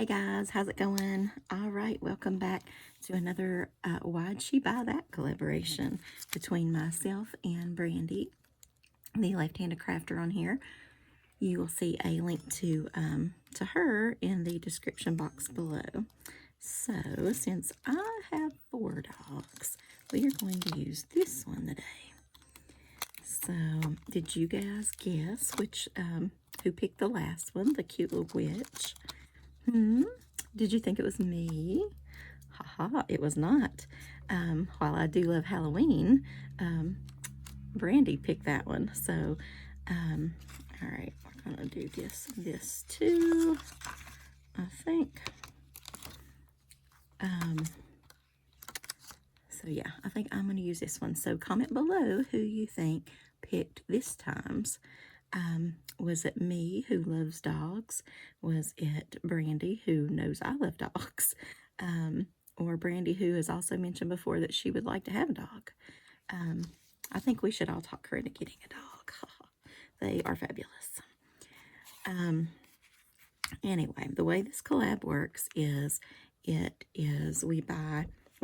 Hey guys, how's it going? All right, welcome back to another Why'd She Buy That collaboration between myself and Brandy, the left-handed crafter on here. You will see a link to her in the description box below. So, since I have 4 dogs, we are going to use this one today. So, did you guys guess who picked the last one, the cute little witch? Did you think it was me? Haha, it was not. While I do love Halloween, Brandy picked that one. So, all right, we're gonna do this too, I think. So yeah, I think I'm gonna use this one. So comment below who you think picked this time's. Was it me, who loves dogs? Was it Brandy, who knows I love dogs? Or Brandy, who has also mentioned before that she would like to have a dog? I think we should all talk her into getting a dog. They are fabulous. Anyway, the way this collab works is we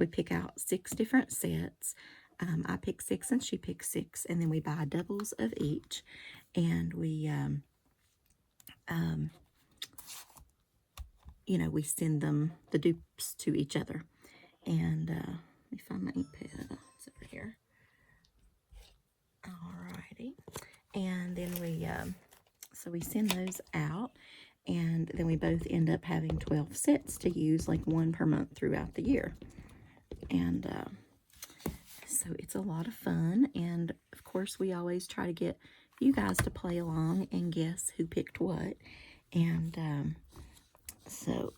pick out 6 different sets. I pick 6 and she picks 6, and then we buy doubles of each, and we we send them the dupes to each other. And let me find my ink pad. It's over here. Alrighty. And then we send those out, and then we both end up having 12 sets to use, like 1 per month throughout the year. And so it's a lot of fun, and of course we always try to get you guys to play along and guess who picked what. And so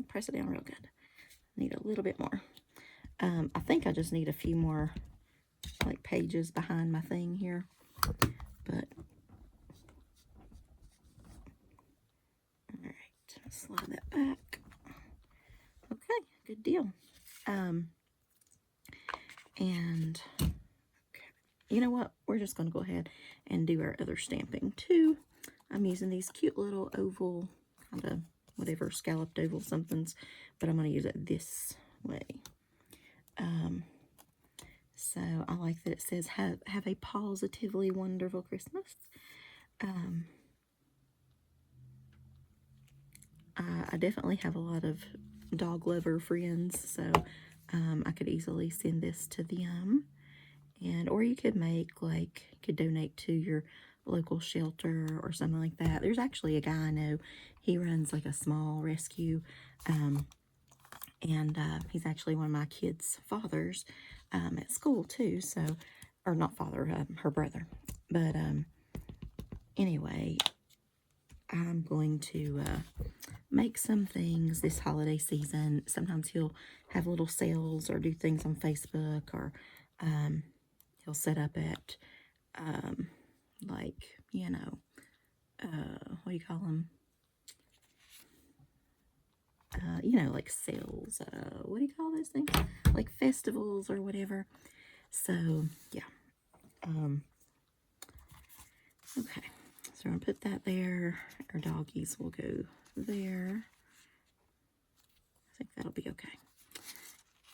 press it down real good. Need a little bit more. I think I just need a few more like pages behind my thing here, but all right, slide that back. Okay, good deal. And okay, you know what? We're just going to go ahead and do our other stamping too. I'm using these cute little oval, kind of whatever, scalloped oval somethings, but I'm going to use it this way. So I like that it says have a positively wonderful Christmas. I definitely have a lot of dog lover friends, so I could easily send this to them. Or you could donate to your local shelter or something like that. There's actually a guy I know, he runs like a small rescue, and he's actually one of my kids' fathers at school too, so, or not father, her brother. But anyway, I'm going to make some things this holiday season. Sometimes he'll have little sales or do things on Facebook, or he'll set up at like, what do you call them? Like sales, what do you call those things? Like festivals or whatever. So, yeah. Okay. So I'm going to put that there. Our doggies will go there. I think that'll be okay.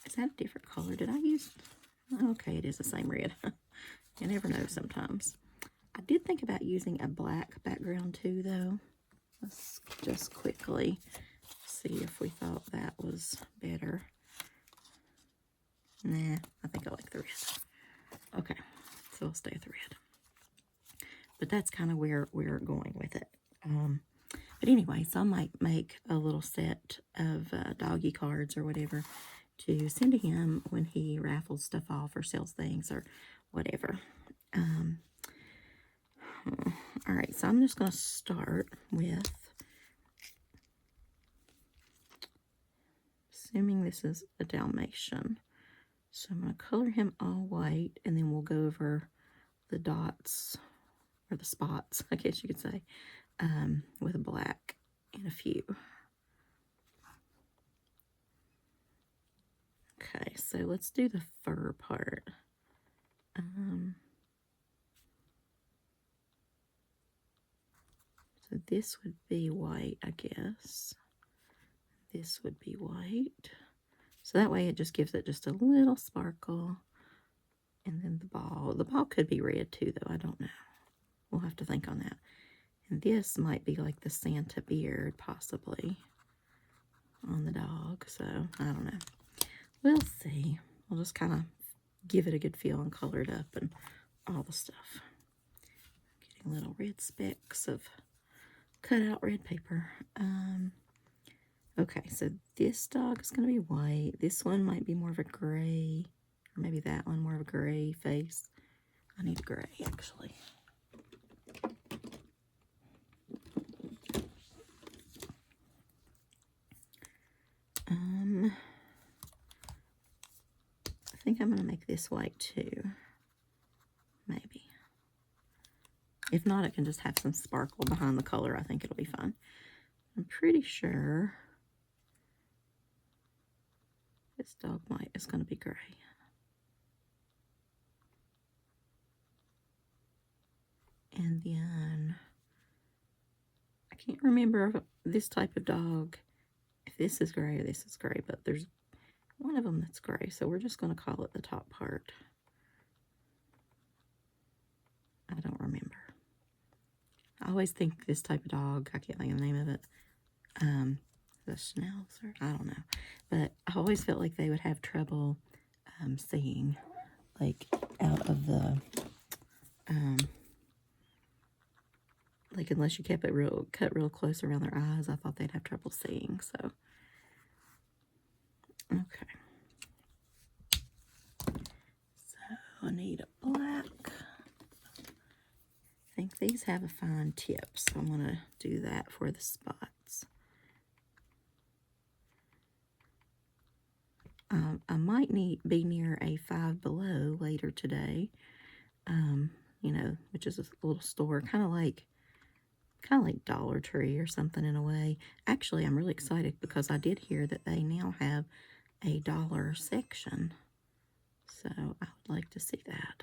Is that a different color? Did I use... Okay, it is the same red. You never know sometimes. I did think about using a black background too, though. Let's just quickly see if we thought that was better. Nah, I think I like the red. Okay, so we'll stay with the red. But that's kind of where we're going with it. But anyway, so I might make a little set of doggy cards or whatever to send to him when he raffles stuff off or sells things or whatever. All right, so I'm just going to start with, assuming this is a Dalmatian. So I'm going to color him all white, and then we'll go over the dots, or the spots, I guess you could say, with black and a few. Okay, so let's do the fur part. So this would be white, I guess. This would be white. So that way it just gives it just a little sparkle. And then the ball. The ball could be red too, though. I don't know. We'll have to think on that. And this might be like the Santa beard, possibly, on the dog. So, I don't know. We'll see. We'll just kind of give it a good feel and color it up and all the stuff. Getting little red specks of cut out red paper. Okay, so this dog is going to be white. This one might be more of a gray. Or maybe that one more of a gray face. I need a gray, actually. I think I'm going to make this white too. Maybe. If not, it can just have some sparkle behind the color. I think it'll be fun. I'm pretty sure this dog white is going to be gray. And then, I can't remember if this type of dog, if this is gray or this is gray, but there's one of them that's gray, so we're just going to call it the top part. I don't remember. I always think this type of dog, I can't think of the name of it, the Schnauzer, I don't know. But I always felt like they would have trouble seeing, like, out of the, like, unless you kept it cut real close around their eyes, I thought they'd have trouble seeing, so. Okay. So, I need a black. I think these have a fine tip, so I'm going to do that for the spots. I might be near a Five Below later today, you know, which is a little store, kind of like Dollar Tree or something in a way. Actually, I'm really excited because I did hear that they now have a dollar section, so I would like to see that.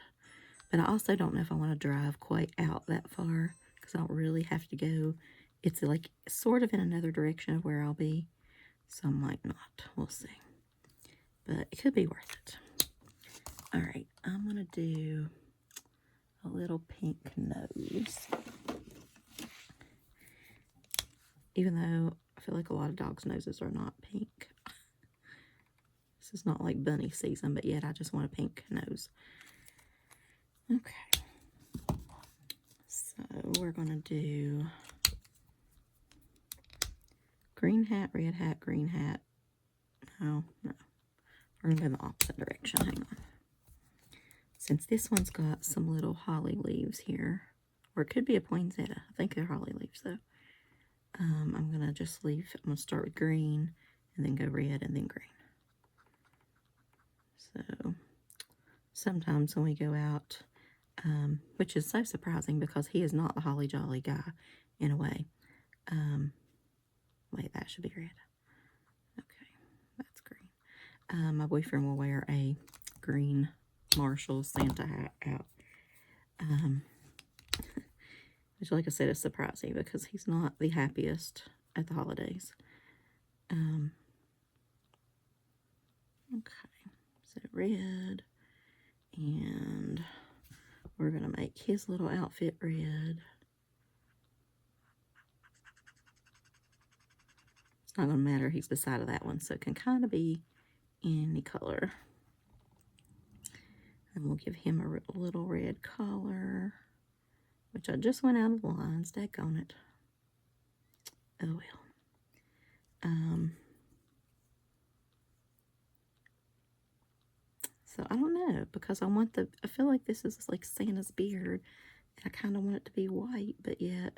But I also don't know if I want to drive quite out that far because I don't really have to go. It's like sort of in another direction of where I'll be, so I might not. We'll see. But it could be worth it. All right, I'm going to do a little pink nose. Even though I feel like a lot of dogs' noses are not pink. This is not like bunny season, but yet I just want a pink nose. Okay. So we're going to do green hat, red hat, green hat. No. We're going to go in the opposite direction. Hang on. Since this one's got some little holly leaves here, or it could be a poinsettia. I think they're holly leaves, though. I'm going to just I'm going to start with green, and then go red, and then green. So, sometimes when we go out, which is so surprising because he is not the holly jolly guy, in a way. Wait, that should be red. Okay, that's green. My boyfriend will wear a green Marshall Santa hat out. Which, like I said, is surprising because he's not the happiest at the holidays. Okay, so red, and we're going to make his little outfit red. It's not going to matter, he's beside of that one, so it can kind of be any color. And we'll give him a little red collar, which I just went out of the lines, daggone it. Oh well. So I don't know, because I feel like this is like Santa's beard, and I kind of want it to be white, but yet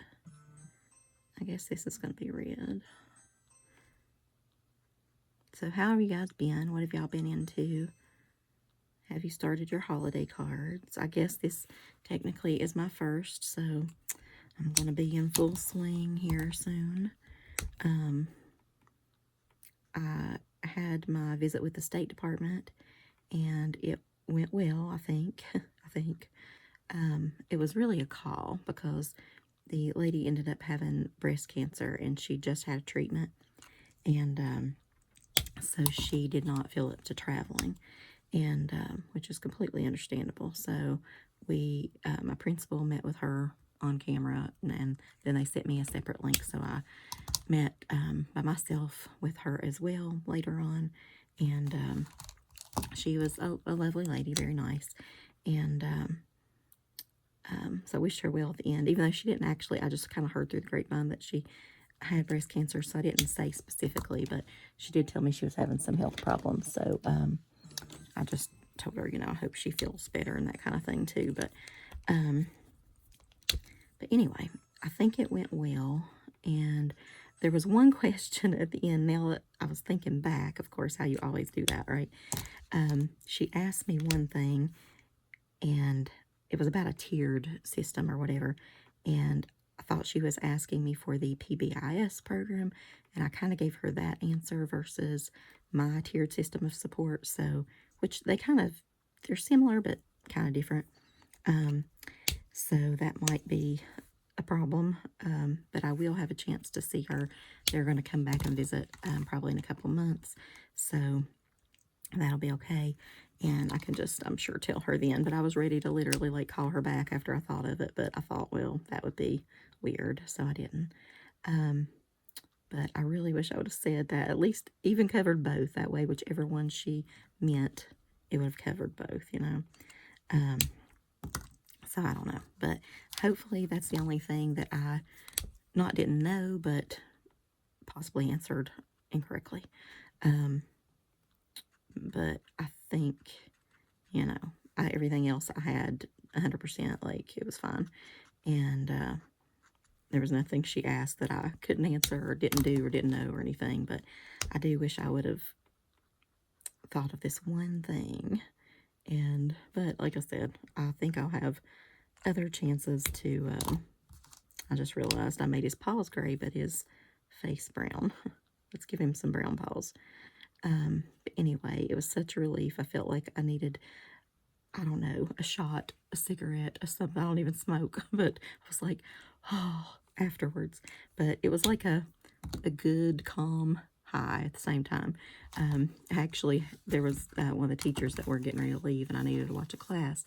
I guess this is going to be red. So how have you guys been? What have y'all been into? Have you started your holiday cards? I guess this technically is my first, so I'm going to be in full swing here soon. I had my visit with the State Department, and it went well, I think. It was really a call because the lady ended up having breast cancer, and she just had a treatment, and so she did not feel up to traveling, and which is completely understandable. So we, my principal met with her on camera, and then they sent me a separate link, so I met by myself with her as well later on, and she was a lovely lady, very nice, and so I wished her well at the end, even though she didn't actually. I just kind of heard through the grapevine that she had breast cancer, so I didn't say specifically, but she did tell me she was having some health problems, so I just told her, I hope she feels better and that kind of thing too, but anyway, I think it went well, and there was one question at the end. Now that I was thinking back, of course, how you always do that, right? She asked me one thing, and it was about a tiered system or whatever, and I thought she was asking me for the PBIS program, and I kind of gave her that answer versus my tiered system of support, so, which they're similar, but kind of different. So that might be a problem, but I will have a chance to see her. They're going to come back and visit probably in a couple months, so that'll be okay. And I can just, I'm sure, tell her then. But I was ready to literally like call her back after I thought of it, but I thought, well, that would be weird, so I didn't. But I really wish I would have said that, at least even covered both. That way, whichever one she meant, it would have covered both, So I don't know, but hopefully that's the only thing that I didn't know, but possibly answered incorrectly. But I think, everything else I had 100%, like, it was fine. And there was nothing she asked that I couldn't answer or didn't do or didn't know or anything, but I do wish I would have thought of this one thing. But like I said, I think I'll have other chances to, I just realized I made his paws gray, but his face brown. Let's give him some brown paws. But anyway, it was such a relief. I felt like I needed, I don't know, a shot, a cigarette, or something. I don't even smoke, but I was like, oh, afterwards. But it was like a good, calm high at the same time. Actually, there was one of the teachers that were getting ready to leave, and I needed to watch a class.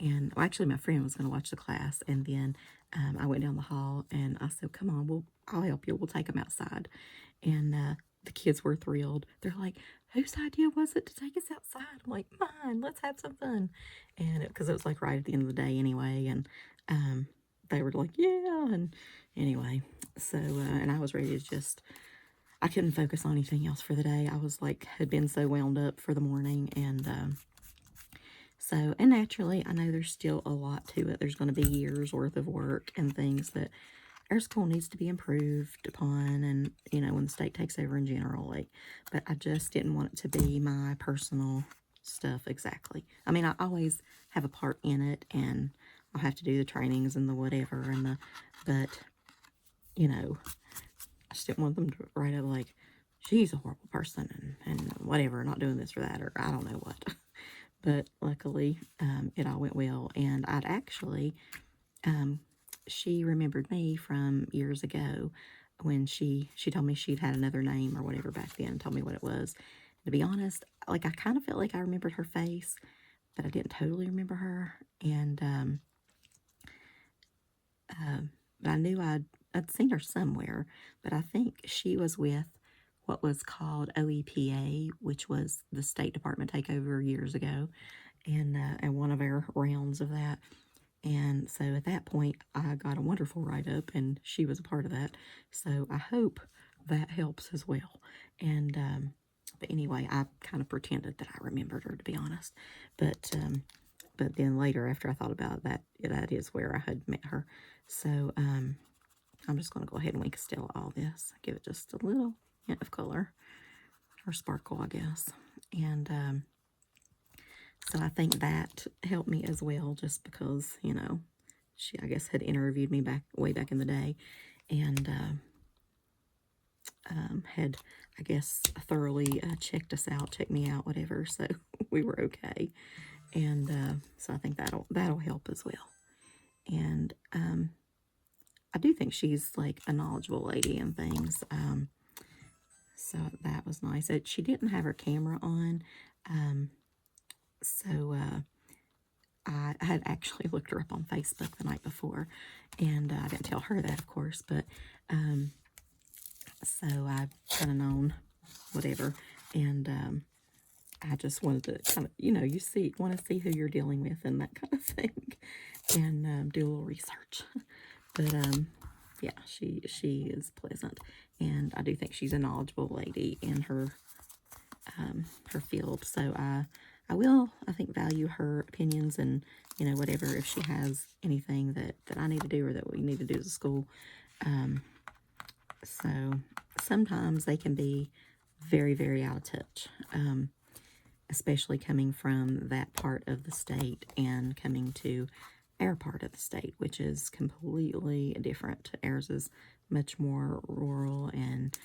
And well, actually, my friend was going to watch the class, and then I went down the hall, and I said, "Come on, I'll help you. We'll take them outside." And the kids were thrilled. They're like, "Whose idea was it to take us outside?" I'm like, "Mine. Let's have some fun." And because it was like right at the end of the day anyway, and they were like, "Yeah." And anyway, so and I was ready to just. I couldn't focus on anything else for the day. I was like, had been so wound up for the morning, and so, and naturally, I know there's still a lot to it. There's going to be years worth of work and things that our school needs to be improved upon, and when the state takes over in general, like, but I just didn't want it to be my personal stuff exactly. I mean, I always have a part in it, and I'll have to do the trainings and the whatever, and but I just didn't want them to write up like, she's a horrible person and whatever, not doing this or that, or I don't know what. But luckily, it all went well, and I'd actually, she remembered me from years ago when she told me she'd had another name or whatever back then, and told me what it was. To be honest, like, I kind of felt like I remembered her face, but I didn't totally remember her, and but I knew I'd seen her somewhere, but I think she was with what was called OEPA, which was the State Department takeover years ago, and one of our rounds of that. And so at that point, I got a wonderful write-up, and she was a part of that. So I hope that helps as well. And but anyway, I kind of pretended that I remembered her, to be honest. But then later, after I thought about that, that is where I had met her. So I'm just going to go ahead and wink still all this. Give it just a little hint of color or sparkle, I guess. And so I think that helped me as well, just because, she, I guess, had interviewed me way back in the day, and had, I guess, thoroughly checked me out, whatever. So we were okay, and so I think that'll help as well. And I do think she's like a knowledgeable lady and things. So that was nice. She didn't have her camera on. Um, so I had actually looked her up on Facebook the night before, and I didn't tell her that, of course, but so I've kind of known whatever, and I just wanted to kind of, want to see who you're dealing with and that kind of thing, and do a little research. But yeah, she is pleasant, and I do think she's a knowledgeable lady in her field. So I will, I think, value her opinions and, whatever, if she has anything that I need to do or that we need to do as a school. So sometimes they can be very, very out of touch, especially coming from that part of the state and coming to our part of the state, which is completely different. Ours is much more rural and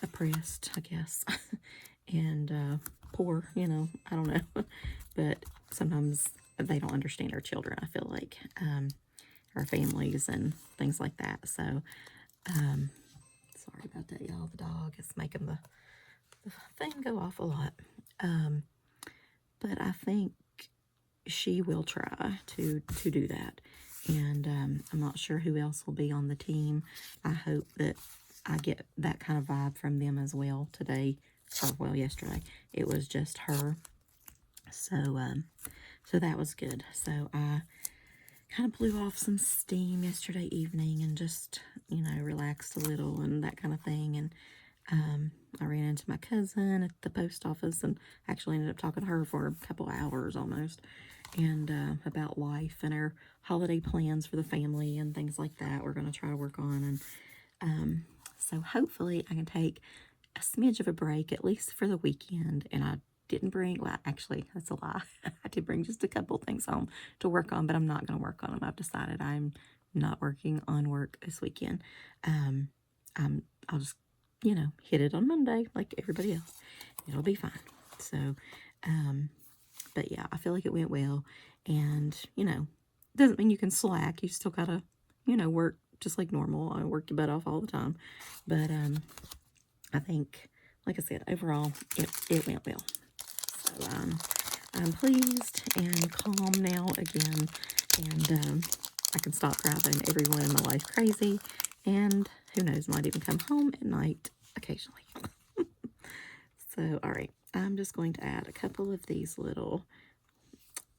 oppressed, I guess, and poor, I don't know. But sometimes they don't understand our children, I feel like, our families and things like that. So, sorry about that, y'all. The dog is making the thing go off a lot. But I think she will try to do that. And I'm not sure who else will be on the team. I hope that I get that kind of vibe from them as well today. Or, well, yesterday. It was just her. So, so that was good. So I kind of blew off some steam yesterday evening and just, relaxed a little and that kind of thing. And I ran into my cousin at the post office and actually ended up talking to her for a couple hours almost, and about life and our holiday plans for the family and things like that we're going to try to work on. And so hopefully I can take a smidge of a break, at least for the weekend. And I didn't bring, well, actually, that's a lie. I did bring just a couple things home to work on, but I'm not going to work on them. I've decided I'm not working on work this weekend. I'll just, hit it on Monday like everybody else. It'll be fine. So, but yeah, I feel like it went well. And, doesn't mean you can slack. You still gotta, work just like normal. I work your butt off all the time. But I think, like I said, overall, it went well. So I'm pleased and calm now again. And I can stop driving everyone in my life crazy. And who knows, might even come home at night occasionally. So, all right, I'm just going to add a couple of these little,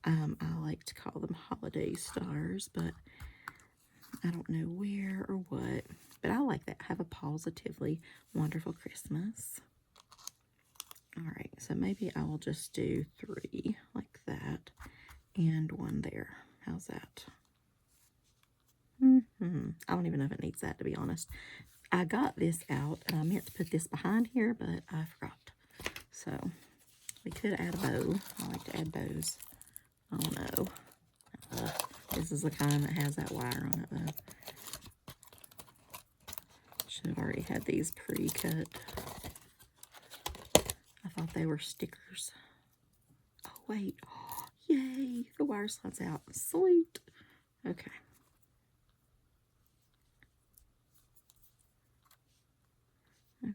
I like to call them holiday stars, but I don't know where or what. But I like that. Have a positively wonderful Christmas. All right, so maybe I will just do 3 like that and 1 there. How's that? I don't even know if it needs that, to be honest. I got this out, and I meant to put this behind here, but I forgot. So, we could add a bow. I like to add bows. I don't know. This is the kind that has that wire on it, though. Should have already had these pre-cut. I thought they were stickers. Oh, wait. Oh, yay! The wire slides out. Sweet. Okay. Okay.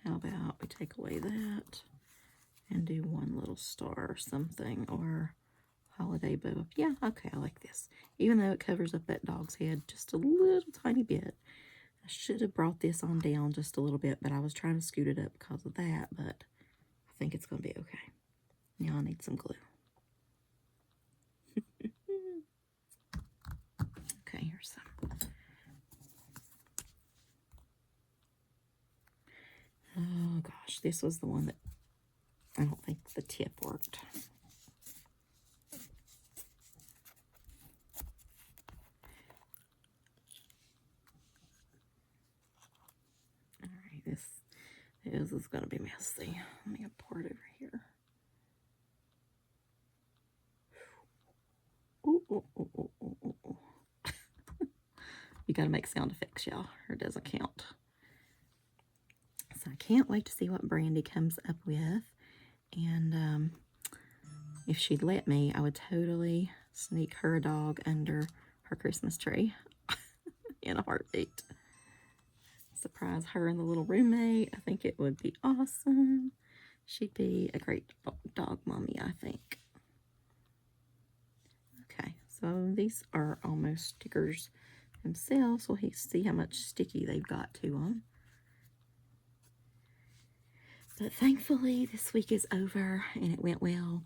How about we take away that and do 1 little star or something, or holiday bow. Yeah, okay, I like this. Even though it covers up that dog's head just a little tiny bit. I should have brought this on down just a little bit, but I was trying to scoot it up because of that, but I think it's going to be okay. Now I need some glue. Okay, here's some. Oh gosh, this was the one that I don't think the tip worked. All right, this is going to be messy. Let me pour it over here. Ooh, ooh, ooh, ooh, ooh, ooh. You got to make sound effects, y'all, or it doesn't count. So I can't wait to see what Brandy comes up with. And if she'd let me, I would totally sneak her dog under her Christmas tree in a heartbeat. Surprise her and the little roommate. I think it would be awesome. She'd be a great dog mommy, I think. Okay, so these are almost stickers themselves. We'll see how much sticky they've got to them. But thankfully, this week is over and it went well.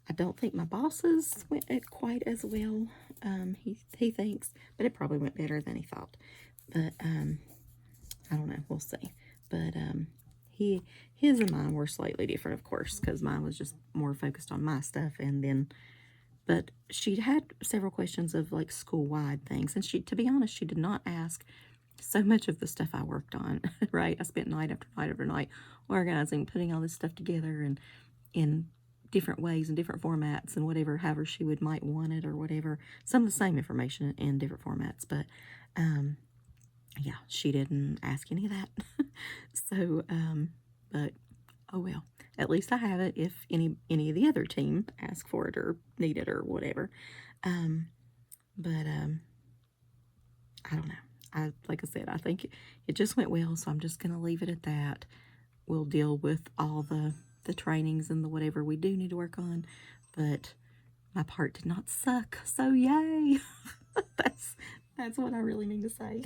I don't think my bosses went quite as well, he thinks, but it probably went better than he thought. But I don't know, we'll see. But his and mine were slightly different, of course, because mine was just more focused on my stuff, and then, but she had several questions of like school-wide things, and to be honest, she did not ask so much of the stuff I worked on, right? I spent night after night after night organizing, putting all this stuff together, and in different ways and different formats and whatever, however she might want it or whatever. Some of the same information in different formats, but yeah, she didn't ask any of that. So, but oh well. At least I have it if any of the other team ask for it or need it or whatever. But I don't know. Like I said, I think it just went well, so I'm just gonna leave it at that. We'll deal with all the trainings and the whatever we do need to work on, but my part did not suck, so yay. that's what I really mean to say.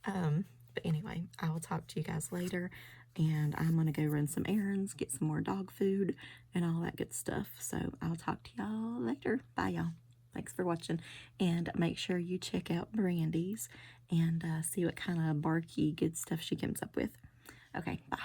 But anyway, I will talk to you guys later, and I'm gonna go run some errands, get some more dog food and all that good stuff. So I'll talk to y'all later. Bye, y'all. Thanks for watching, and make sure you check out Brandy's and see what kind of barky good stuff she comes up with. Okay, bye.